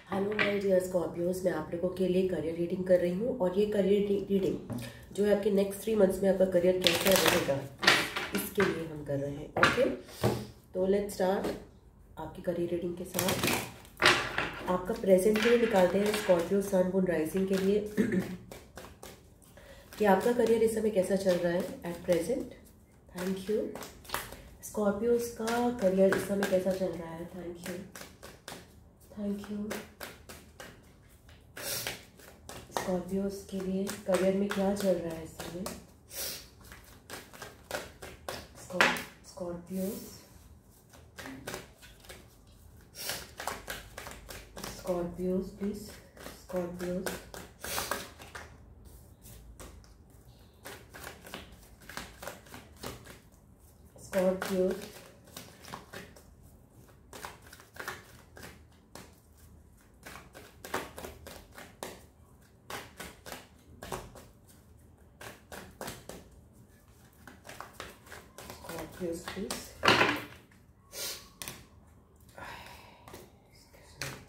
Hello my dear Scorpios, मैं आप लोगों के लिए करियर रीडिंग कर रही हूँ। और ये करियर रीडिंग जो है आपके नेक्स्ट 3 मंथ्स में आपका करियर कैसा रहेगा इसके लिए हम कर रहे हैं। ओके, तो लेट्स स्टार्ट आपकी करियर रीडिंग के साथ। आपका प्रेजेंट के लिए निकालते हैं स्कॉर्पियो सन मून राइजिंग के लिए कि आपका करियर इस समय कैसा चल रहा है at present. Thank you. Scorpios का करियर इस समय कैसा चल रहा है। Thank you, thank you. Scorpios के लिए करियर में क्या चल रहा है इस समय। Scorpios Scorpios please, Scorpios Scorpios Yes, please.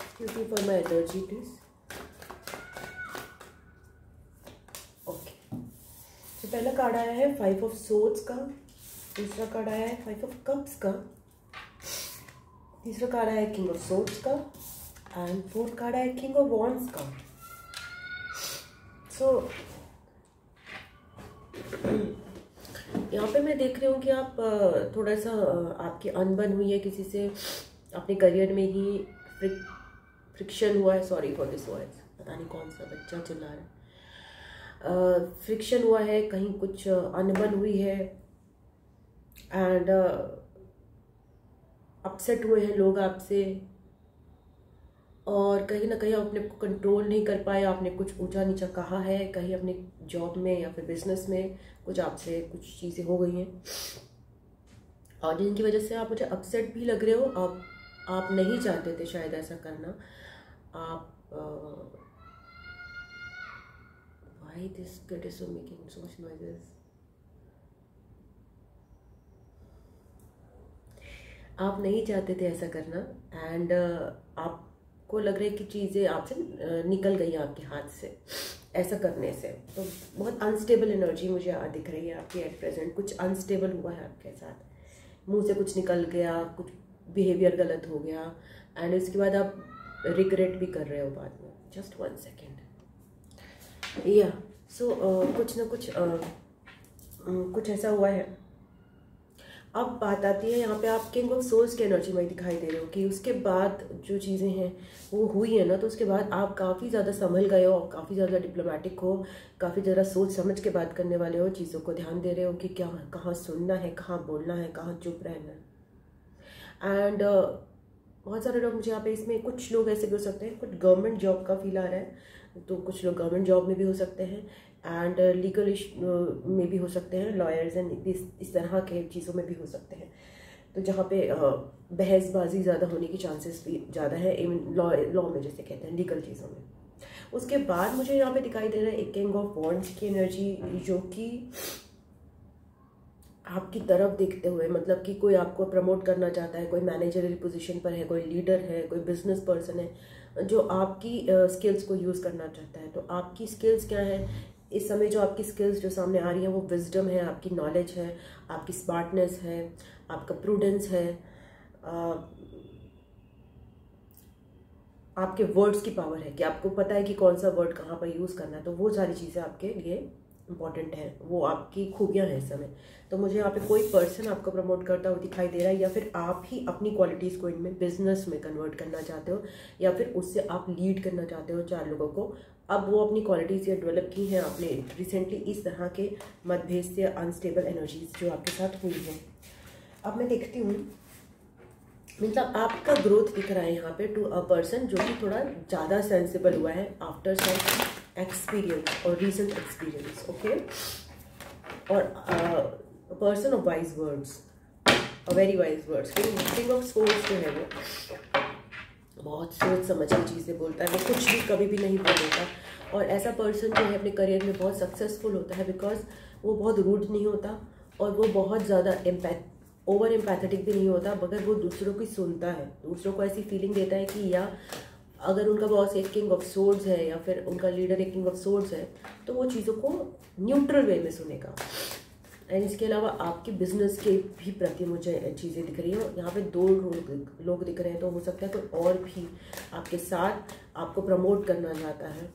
Excuse me for my allergy, please. Okay. तो पहला कार्ड आया है 5 ऑफ सोर्ड्स का, दूसरा कार्ड आया है 5 ऑफ कप्स का, तीसरा कार्ड आया है किंग ऑफ सोर्ड्स का एंड फोर्थ कार्ड आया है किंग ऑफ वॉन्ड्स का। सो यहाँ पे मैं देख रही हूँ कि आप थोड़ा सा आपकी अनबन हुई है किसी से, अपने करियर में ही फ्रिक्शन हुआ है। सॉरी फॉर दिस वॉइस, पता नहीं कौन सा बच्चा चिल्ला रहा है। फ्रिक्शन हुआ है, कहीं कुछ अनबन हुई है एंड अपसेट हुए हैं लोग आपसे, और कहीं ना कहीं आप अपने को कंट्रोल नहीं कर पाए, आपने कुछ ऊंचा नीचा कहा है, कहीं अपने जॉब में या फिर बिजनेस में कुछ आपसे कुछ चीज़ें हो गई हैं और जिनकी वजह से आप मुझे अपसेट भी लग रहे हो। आप नहीं चाहते थे शायद ऐसा करना। आप why this kid is so making so much noises. आप नहीं चाहते थे ऐसा करना एंड आपको लग रहा है कि चीज़ें आपसे निकल गई आपके हाथ से ऐसा करने से। तो बहुत अनस्टेबल एनर्जी मुझे दिख रही है आपकी एट प्रेजेंट। कुछ अनस्टेबल हुआ है आपके साथ, मुंह से कुछ निकल गया, कुछ बिहेवियर गलत हो गया एंड इसके बाद आप रिग्रेट भी कर रहे हो बाद में। Just 1 second. या सो कुछ ना कुछ कुछ ऐसा हुआ है। अब बात आती है यहाँ पे आप किंग ऑफ सोल्स की एनर्जी में दिखाई दे रहे हो कि उसके बाद जो चीज़ें हैं वो हुई है ना, तो उसके बाद आप काफ़ी ज़्यादा संभल गए हो, काफ़ी ज़्यादा डिप्लोमेटिक हो, काफ़ी ज़्यादा सोच समझ के बात करने वाले हो, चीज़ों को ध्यान दे रहे हो कि क्या कहाँ सुनना है, कहाँ बोलना है, कहाँ चुप रहना है। एंड बहुत सारे लोग मुझे यहाँ पे, इसमें कुछ लोग ऐसे भी हो सकते हैं, कुछ गवर्नमेंट जॉब का फील आ रहा है, तो कुछ लोग गवर्नमेंट जॉब में भी हो सकते हैं एंड लीगल में भी हो सकते हैं, लॉयर्स एंड इस तरह के चीज़ों में भी हो सकते हैं। तो जहाँ पे बहसबाजी ज़्यादा होने की चांसेस भी ज़्यादा है, इवन लॉ में जैसे कहते हैं, लीगल चीज़ों में। उसके बाद मुझे यहाँ पे दिखाई दे रहा है एक किंग ऑफ वॉन्ड्स की एनर्जी, जो कि आपकी तरफ देखते हुए, मतलब कि कोई आपको प्रमोट करना चाहता है, कोई मैनेजरियल पोजीशन पर है, कोई लीडर है, कोई बिजनेस पर्सन है जो आपकी स्किल्स को यूज़ करना चाहता है। तो आपकी स्किल्स क्या है इस समय? जो आपकी स्किल्स जो सामने आ रही हैं वो विजडम है, आपकी नॉलेज है, आपकी स्मार्टनेस है, आपका प्रूडेंस है, आपके वर्ड्स की पावर है कि आपको पता है कि कौन सा वर्ड कहाँ पर यूज़ करना है। तो वो सारी चीज़ें आपके लिए इंपॉर्टेंट है, वो आपकी खूबियाँ हैं इस समय। तो मुझे यहाँ पे कोई पर्सन आपको प्रमोट करता हुआ दिखाई दे रहा है, या फिर आप ही अपनी क्वालिटीज़ को इनमें बिजनेस में कन्वर्ट करना चाहते हो, या फिर उससे आप लीड करना चाहते हो 4 लोगों को। अब वो अपनी क्वालिटीज़ ये डेवलप की हैं आपने रिसेंटली, इस तरह के मतभेद से अनस्टेबल एनर्जीज जो आपके साथ हुई हैं। अब मैं देखती हूँ, मतलब आपका ग्रोथ दिख रहा है यहाँ पे टू अ पर्सन जो कि थोड़ा ज़्यादा सेंसिबल हुआ है आफ्टर सम एक्सपीरियंस और रीसेंट एक्सपीरियंस। ओके, और person of wise words, very wise words. King of swords जो है वो बहुत सोच समझ के चीज़ें बोलता है, वो कुछ भी कभी भी नहीं बोलेगा। और ऐसा पर्सन जो है अपने करियर में बहुत सक्सेसफुल होता है बिकॉज वो बहुत रूड नहीं होता और वो बहुत ज़्यादा ओवर एम्पैथेटिक भी नहीं होता, मगर वो दूसरों की सुनता है, दूसरों को ऐसी फीलिंग देता है कि या अगर उनका बॉस एक किंग ऑफ सोर्ड्स है या फिर उनका लीडर एक किंग ऑफ सोर्ड्स है तो वो चीज़ों को न्यूट्रल वे में सुनेगा। एंड इसके अलावा आपके बिजनेस के भी प्रति मुझे चीज़ें दिख रही हैं। यहाँ पे 2 लोग दिख रहे हैं, तो हो सकता है कोई और भी आपके साथ आपको प्रमोट करना चाहता है,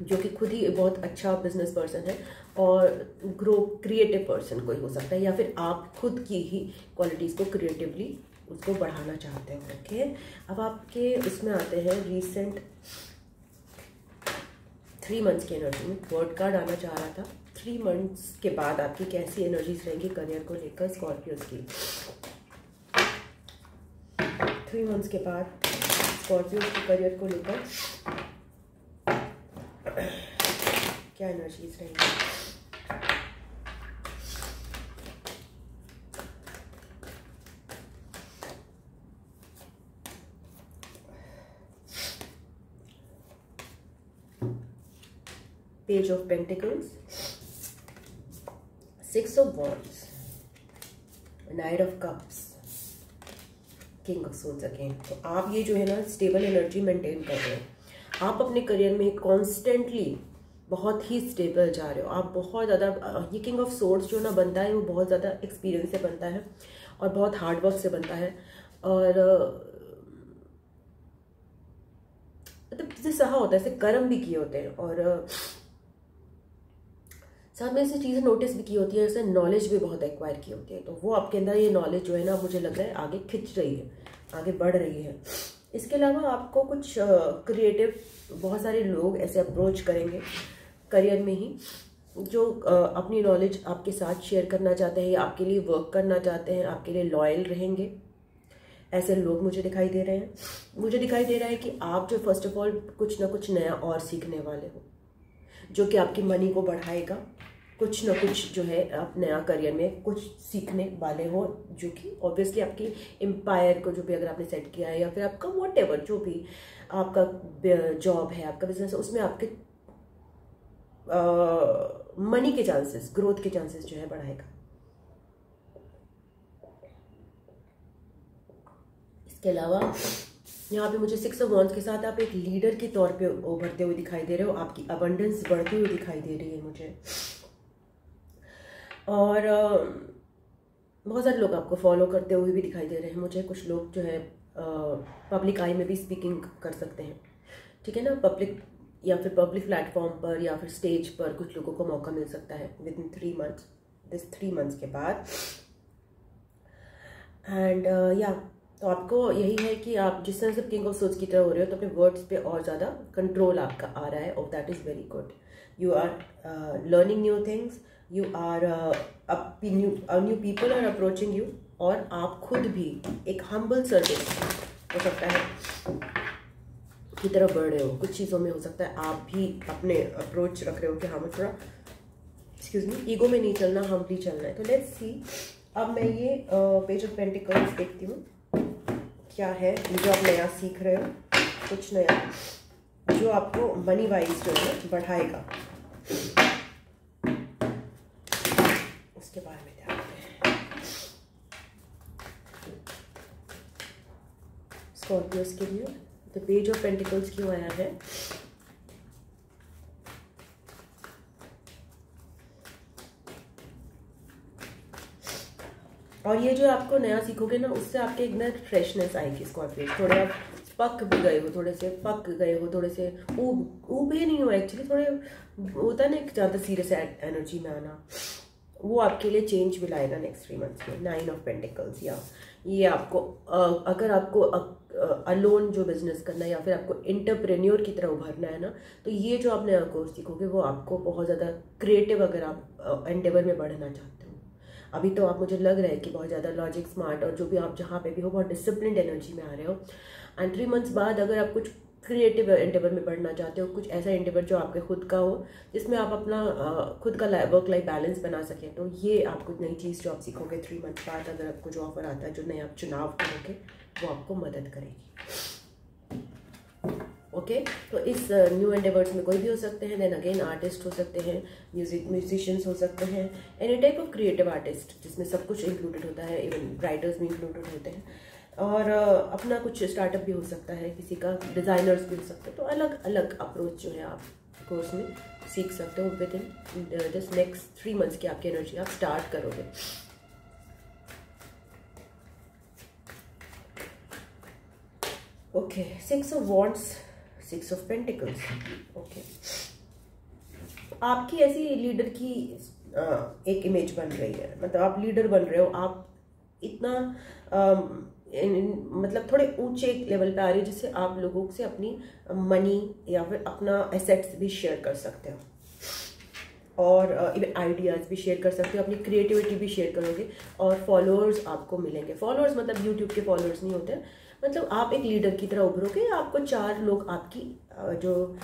जो कि खुद ही बहुत अच्छा बिजनेस पर्सन है और क्रिएटिव पर्सन कोई हो सकता है, या फिर आप खुद की ही क्वालिटीज़ को क्रिएटिवली उसको बढ़ाना चाहते हो। ओके, अब आपके उसमें आते हैं रिसेंट 3 मंथ्स की एनर्जी में। वर्ड कार्ड आना चाह रहा था 3 मंथ्स के बाद आपकी कैसी एनर्जीज रहेंगी करियर को लेकर स्कॉर्पियोज की। 3 मंथ्स के बाद स्कॉर्पियोज के करियर को लेकर क्या एनर्जीज रहेंगी। Page of Pentacles, 6 of Wands, Knight of Cups, King of Swords again। तो आप ये जो है ना स्टेबल एनर्जी मेंटेन कर रहे हो। आप अपने करियर में कॉन्स्टेंटली बहुत ही स्टेबल जा रहे हो। आप बहुत ज़्यादा, ये किंग ऑफ सोर्ड्स जो ना बनता है वो बहुत ज़्यादा एक्सपीरियंस से बनता है और बहुत हार्ड वर्क से बनता है, और मतलब जिसे सहा होता है, ऐसे कर्म भी किए होते हैं और साथ में ऐसी चीज़ें नोटिस भी की होती है, ऐसे नॉलेज भी बहुत एक्वायर की होती है। तो वो आपके अंदर ये नॉलेज जो है ना मुझे लग रहा है आगे खिंच रही है, आगे बढ़ रही है। इसके अलावा आपको कुछ क्रिएटिव बहुत सारे लोग ऐसे अप्रोच करेंगे करियर में ही, जो अपनी नॉलेज आपके साथ शेयर करना चाहते हैं या आपके लिए वर्क करना चाहते हैं, आपके लिए लॉयल रहेंगे। ऐसे लोग मुझे दिखाई दे रहे हैं। मुझे दिखाई दे रहा है कि आप जो फर्स्ट ऑफ ऑल कुछ ना कुछ नया और सीखने वाले हो, जो कि आपकी मनी को बढ़ाएगा। कुछ ना कुछ जो है आप नया करियर में कुछ सीखने वाले हो, जो कि ऑब्वियसली आपकी एम्पायर को जो भी अगर आपने सेट किया है या फिर आपका व्हाटएवर जो भी आपका जॉब है, आपका बिजनेस है, उसमें आपके मनी के चांसेस, ग्रोथ के चांसेस जो है बढ़ाएगा। इसके अलावा यहाँ पे मुझे 6 ऑफ वॉन्ड्स के साथ आप एक लीडर के तौर पे उभरते हुए दिखाई दे रहे हो। आपकी अबंडेंस बढ़ती हुई दिखाई दे रही है मुझे, और बहुत सारे लोग आपको फॉलो करते हुए भी दिखाई दे रहे हैं मुझे। कुछ लोग जो है पब्लिक आई में भी स्पीकिंग कर सकते हैं, ठीक है ना, पब्लिक या फिर पब्लिक प्लेटफॉर्म पर या फिर स्टेज पर कुछ लोगों को मौका मिल सकता है with in 3 months, this 3 months के बाद। एंड तो आपको यही है कि आप जिस तरह से किंग ऑफ सोर्ड्स की तरह हो रहे हो, तो अपने वर्ड्स पे और ज़्यादा कंट्रोल आपका आ रहा है, और that is very good. You are learning new things, you are new people are approaching you, और आप खुद भी एक हम्बल सर्विस हो सकता है की तरफ बढ़ रहे हो। कुछ चीज़ों में हो सकता है आप भी अपने अप्रोच रख रहे हो कि हाँ मुझे थोड़ा एक्सक्यूज मी ईगो में नहीं चलना, हम्बली चलना है। तो लेट्स सी, अब मैं ये पेज ऑफ पेंटिकल्स देखती हूँ क्या है जो आप नया सीख रहे हो, कुछ नया जो आपको मनी वाइज जो है बढ़ाएगा, उसके बारे में जानते हैं। स्कॉर्पियोस के लिए द पेज ऑफ पेंटिकल्स क्यों आया है? और ये जो आपको नया सीखोगे ना, उससे आपके एक नया फ्रेशनेस आएगी। स्कॉर्पियो थोड़े आप पक भी गए हो, थोड़े से पक गए हो, थोड़े से ऊबे नहीं हो एक्चुअली, थोड़े होता है ना एक ज़्यादा सीरियस एनर्जी में आना, वो आपके लिए चेंज भी लाएगा नेक्स्ट 3 मंथ्स में। 9 ऑफ पेंटिकल्स, या ये आपको अगर आपको अलोन जो बिजनेस करना है या फिर आपको एंटरप्रेन्योर की तरह उभरना है ना, तो ये जो आप नया कोर्स सीखोगे वो आपको बहुत ज़्यादा क्रिएटिव, अगर आप एंडेवर में बढ़ना चाहते हो। अभी तो आप, मुझे लग रहा है कि बहुत ज़्यादा लॉजिक, स्मार्ट, और जो भी आप जहाँ पे भी हो बहुत डिसिप्लिन्ड एनर्जी में आ रहे हो। एंड 3 मंथ्स बाद अगर आप कुछ क्रिएटिव एंडेवर में बढ़ना चाहते हो, कुछ ऐसा एंडेवर जो आपके खुद का हो, जिसमें आप अपना खुद का वर्क लाइफ बैलेंस बना सकें, तो ये आपको नई चीज़ जो आप सीखोगे 3 मंथ्स बाद, अगर आपको जो ऑफर आता है, जो नया आप चुनाव करोगे, वो आपको मदद करेगी। ओके, तो इस न्यू एंडेवर्स में कोई भी हो सकते हैं, देन अगेन आर्टिस्ट हो सकते हैं, म्यूजिशियंस हो सकते हैं, any type of creative artist जिसमें सब कुछ इंक्लूडेड होता है, इवन राइटर्स भी इंक्लूडेड होते हैं। और अपना कुछ स्टार्टअप भी हो सकता है, किसी का डिज़ाइनर्स भी हो सकते हैं। तो अलग अलग अप्रोच जो है आप कोर्स में सीख सकते हो। With in this next 3 months की आपकी एनर्जी आप स्टार्ट करोगे। Okay, 6 of wands, 6 of pentacles. Okay, आपकी ऐसी लीडर की एक इमेज बन रही है, मतलब आप लीडर बन रहे हो, आप इतना मतलब थोड़े ऊंचे लेवल पे आ रही है जिससे आप लोगों से अपनी मनी या फिर अपना एसेट्स भी शेयर कर सकते हो, और इवन आइडियाज़ भी शेयर कर सकते हो, अपनी क्रिएटिविटी भी शेयर करोगे, और फॉलोअर्स आपको मिलेंगे। फॉलोअर्स मतलब यूट्यूब के फॉलोअर्स नहीं होते, मतलब आप एक लीडर की तरह उभरोगे, आपको 4 लोग आपकी जो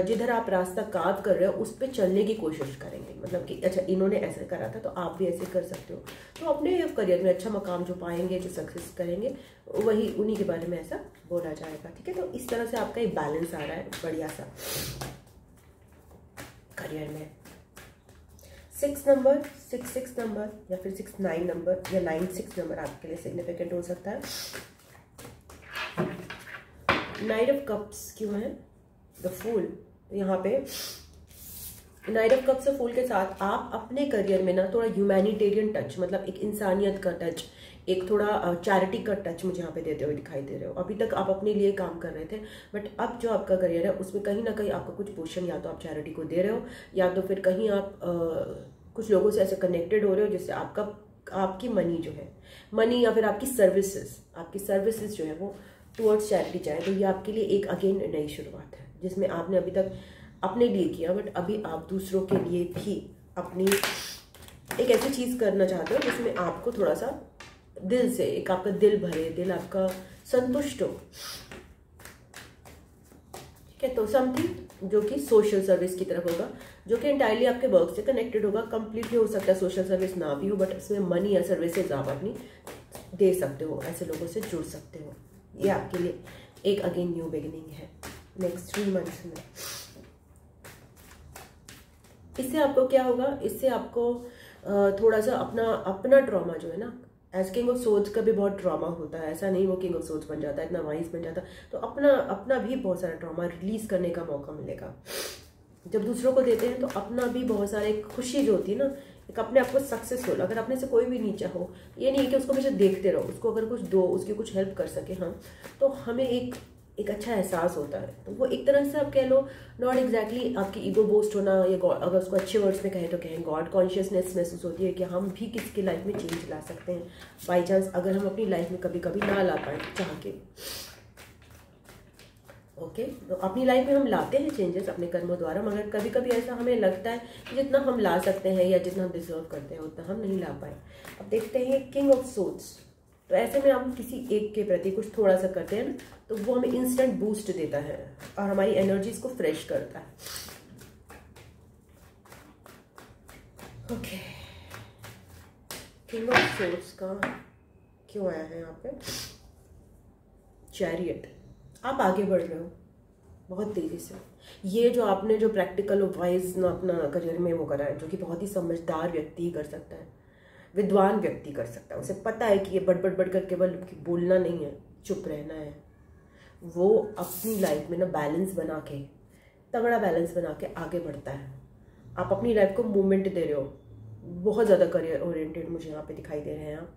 जिधर आप रास्ता काट कर रहे हो उस पर चलने की कोशिश करेंगे, मतलब कि अच्छा इन्होंने ऐसा करा था तो आप भी ऐसे कर सकते हो। तो अपने करियर में अच्छा मकाम जो पाएंगे, जो सक्सेस करेंगे, वही उन्हीं के बारे में ऐसा बोला जाएगा। ठीक है, तो इस तरह से आपका एक बैलेंस आ रहा है बढ़िया सा करियर में। 6 नंबर, 6 नंबर या फिर 6-9 नंबर या 9-6 नंबर आपके लिए सिग्निफिकेंट हो सकता है। नाइट ऑफ कप्स क्यों है? द फूल। यहाँ पे नाइट ऑफ कप्स और फूल के साथ आप अपने करियर में ना थोड़ा ह्यूमैनिटेरियन टच, मतलब एक इंसानियत का टच, एक थोड़ा चैरिटी का टच मुझे यहाँ पे देते हुए दिखाई दे रहे हो। अभी तक आप अपने लिए काम कर रहे थे, बट अब जो आपका करियर है उसमें कहीं ना कहीं आपका कुछ पोर्शन या तो आप चैरिटी को दे रहे हो, या तो फिर कहीं आप कुछ लोगों से ऐसे कनेक्टेड हो रहे हो जिससे आपकी मनी जो है, मनी या फिर आपकी सर्विसेज जो है वो टुवर्ड्स चैरिटी जाए। तो ये आपके लिए एक अगेन नई शुरुआत है, जिसमें आपने अभी तक अपने लिए किया, बट अभी आप दूसरों के लिए भी अपनी एक ऐसी चीज़ करना चाहते हो जिसमें आपको थोड़ा सा दिल से, एक आपका दिल भरे, दिल आपका संतुष्ट हो। ठीक है, तो समथिंग जो कि सोशल सर्विस की तरफ होगा, जो कि इंटायरली आपके वर्क से कनेक्टेड होगा। कंप्लीटली हो सकता है सोशल सर्विस ना भी हो, बट इसमें मनी या सर्विसेज आप अपनी दे सकते हो, ऐसे लोगों से जुड़ सकते हो। ये आपके लिए एक अगेन न्यू बिगिनिंग है नेक्स्ट 3 मंथ्स में। इससे आपको क्या होगा? इससे आपको थोड़ा सा अपना ट्रॉमा जो है ना, एज किंग ऑफ सोर्ड्स का भी बहुत ट्रॉमा होता है, ऐसा नहीं वो किंग ऑफ सोर्ड्स बन जाता है, इतना वाइज बन जाता है, तो अपना भी बहुत सारा ट्रॉमा रिलीज करने का मौका मिलेगा। जब दूसरों को देते हैं तो अपना भी बहुत सारे खुशी जो होती है ना, एक अपने आप को सक्सेसफुल, अगर अपने से कोई भी नीचा हो, ये नहीं है कि उसको हमेशा देखते रहो, उसको अगर कुछ दो, उसकी कुछ हेल्प कर सके हम, तो हमें एक अच्छा एहसास होता है। तो वो एक तरह से आप कह लो, नॉट एग्जैक्टली आपकी ईगो बोस्ट होना, या अगर उसको अच्छे वर्ड्स में कहें तो कहें गॉड कॉन्शियसनेस महसूस होती है कि हम भी किसी की लाइफ में चेंज ला सकते हैं, बाई चांस अगर हम अपनी लाइफ में कभी कभी ना ला पाए चाह के। ओके, तो अपनी लाइफ में हम लाते हैं चेंजेस अपने कर्मों द्वारा, मगर कभी कभी ऐसा हमें लगता है कि जितना हम ला सकते हैं या जितना हम डिजर्व करते हैं उतना हम नहीं ला पाए। अब देखते हैं किंग ऑफ सोर्ड्स, तो ऐसे में हम किसी एक के प्रति कुछ थोड़ा सा करते हैं ना, तो वो हमें इंस्टेंट बूस्ट देता है और हमारी एनर्जीज को फ्रेश करता है। ओके, किंग ऑफ सोर्ड्स का क्यों आया है यहाँ पे? चैरियट। आप आगे बढ़ रहे हो बहुत तेजी से। ये जो आपने जो प्रैक्टिकल वाइज ना अपना करियर में वो करा है, जो कि बहुत ही समझदार व्यक्ति ही कर सकता है, विद्वान व्यक्ति कर सकता है, उसे पता है कि ये बड़ कर केवल बोलना नहीं है, चुप रहना है। वो अपनी लाइफ में ना बैलेंस बना के, तगड़ा बैलेंस बना के आगे बढ़ता है। आप अपनी लाइफ को मूवमेंट दे रहे हो, बहुत ज़्यादा करियर ओरिएंटेड मुझे यहाँ पे दिखाई दे रहे हैं आप,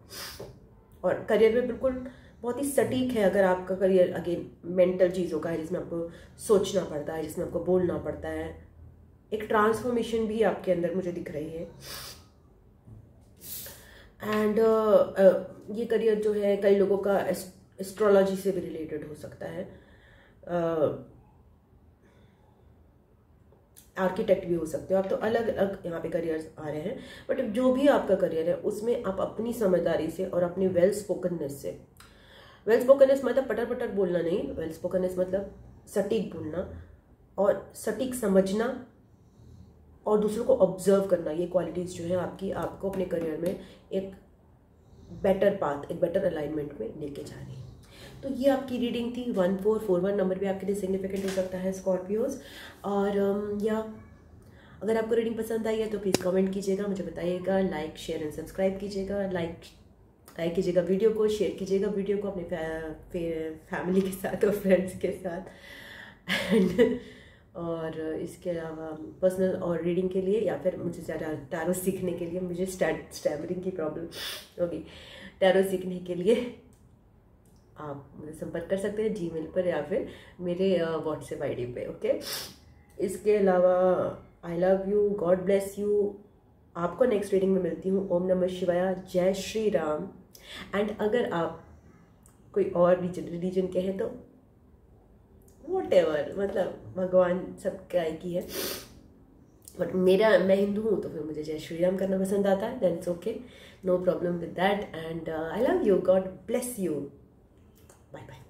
और करियर में बिल्कुल बहुत ही सटीक है। अगर आपका करियर अगेन मेंटल चीज़ों का है, जिसमें आपको सोचना पड़ता है, जिसमें आपको बोलना पड़ता है, एक ट्रांसफॉर्मेशन भी आपके अंदर मुझे दिख रही है। एंड ये करियर जो है कई लोगों का एस्ट्रोलॉजी से भी रिलेटेड हो सकता है, आर्किटेक्ट भी हो सकते हो आप, तो अलग अलग यहाँ पे करियर्स आ रहे हैं। बट जो भी आपका करियर है उसमें आप अपनी समझदारी से और अपनी वेल स्पोकननेस से, वेल स्पोकननेस मतलब पटर पटर बोलना नहीं, वेल स्पोकननेस मतलब सटीक बोलना और सटीक समझना और दूसरों को ऑब्जर्व करना, ये क्वालिटीज़ जो है आपको अपने करियर में एक बेटर पाथ, एक बेटर अलाइनमेंट में लेके जा रही है। तो ये आपकी रीडिंग थी। 1441 नंबर भी आपके लिए सिग्निफिकेंट हो सकता है स्कॉर्पियोज। और या अगर आपको रीडिंग पसंद आई है तो प्लीज़ कमेंट कीजिएगा, मुझे बताइएगा, लाइक शेयर एंड सब्सक्राइब कीजिएगा। लाइक लाइक कीजिएगा वीडियो को, शेयर कीजिएगा वीडियो को अपने फैमिली के साथ और फ्रेंड्स के साथ। एंड और इसके अलावा पर्सनल और रीडिंग के लिए या फिर मुझे टैरो सीखने के लिए, मुझे स्टैमरिंग की प्रॉब्लम होगी, टैरो सीखने के लिए आप मुझे संपर्क कर सकते हैं जीमेल पर या फिर मेरे व्हाट्सएप आईडी पे। ओके, इसके अलावा आई love you, God bless you. आपको नेक्स्ट रीडिंग में मिलती हूँ। ओम नमः शिवाय, जय श्री राम। एंड अगर आप कोई और रिलीजन के हैं तो व्हाटएवर, मतलब भगवान सबका एक ही है, बट मैं हिंदू हूँ तो फिर मुझे जय श्री राम करना पसंद आता है। That's okay, no problem with that. And I love you, God bless you, bye bye.